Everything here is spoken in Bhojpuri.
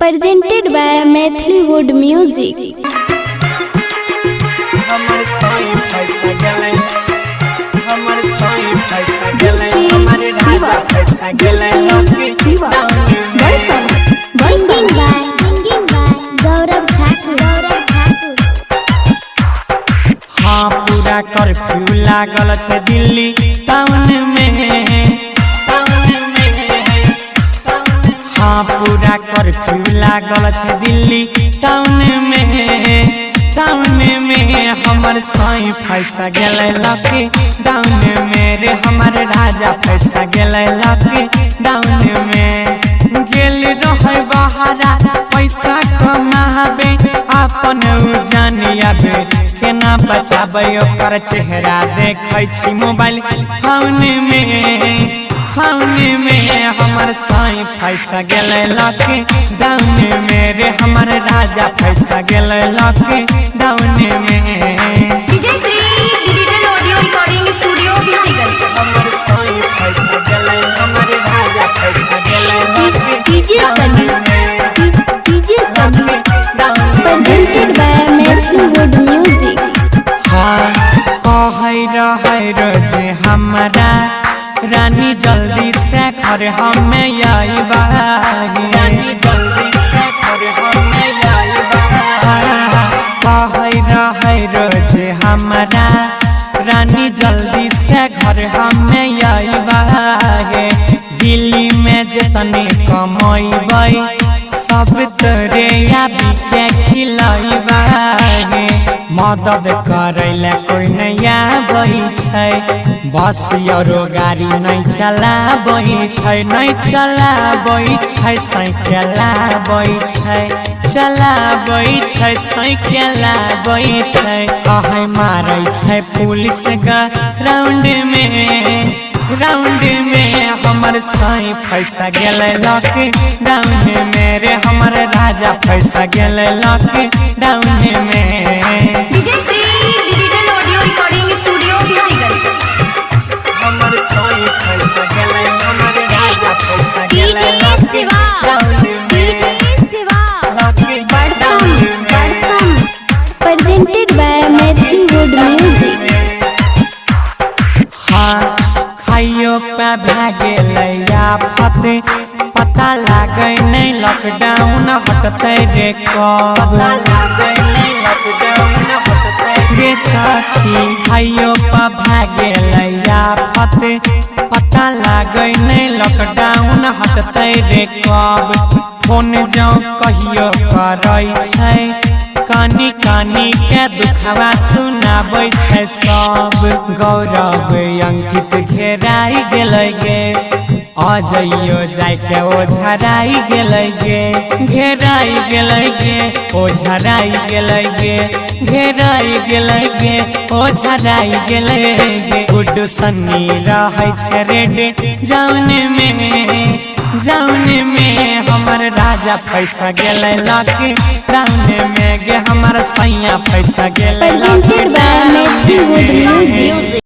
presented by Maithili Wood Music. हमर सोई पैसा गेलै हमर सोई पैसा गेलै हमर राजा पैसा गेलै लकी Singing by Gaurav Thakur. हाँ पूरा कर्फ्यू लागल छै दिल्ली टाउन में हाँ पूरा कर्फ्यू लागल छै दिल्ली टाउन में हमर सोई पैसा गेलै लकी डाउन में रे हमर राजा पैसा गेलै लकी डाउन में गेल रहे बहारा पैसा कमाबे अपन जानियाबे केना बचाबे ओकर चेहरा देखै छी मोबाइल फोन में हमर सोई पैसा गेलै लकी डाउन में रे हमर राजा पैसा गेलै लकी डाउन में Vijay Shri digital audio recording studio Biharigunj. हमर सोई पैसा गेलै हमर राजा पैसा गेलै लकी DJ presented by Maithili Wood Music. हाँ कहै रहै रोजे हमरा रानी जल्दी से घर हमें आइबा रानी जल्दी से घर हमें आइबा कहै रहै रोजे हमरा रानी जल्दी से घर हमें आइबा दिल्ली में जितने कमैबै सब तोरे आबी के खिलैबा मदद करे ले कोई नहीं आबै छै बस यारो गाड़ी नहीं चलाबै छै साइकिल आबै छै चलाबै छै साइकिल आबै छै कहै मारै छै पुलिस ग्राउंड में हमर सोई पैसा गेलै लकी डाउन में रे हमर राजा पैसा गेलै लकी डाउन में Vijay Shri digital audio recording studio Biharigunj. हमर सोई पैसा गेलै हमर राजा पैसा गेलै लकी डाउन में लकी डाउन में Presented by Maithili Wood Music. हाँ खाइयो पे भागेलै आफत पता लागै नहीं लॉकडाउन हटतै रे कब पता लागै नहीं लॉकडाउन हटतै गे सखी खाइयो पे भागेलै आफत पता लागै नहीं लॉकडाउन हटतै रे कब फोन जो कहियो करै छै कानी के दुखवा सुनाबै छै सब गौरव अंकित घेराई गेलै गे अजइयो जाय के ओझराई गेलै गे घेराई गेलै गे ओझराई गेलै गे घेराई गेलै गे ओझराई गेलै गे गुड्डू सन्नी रहै छै रेड जाउन में हमर राजा पैसा गेलै लकी डाउन में गे हमर सैया पैसा गेलै Presented by Maithili Wood Music.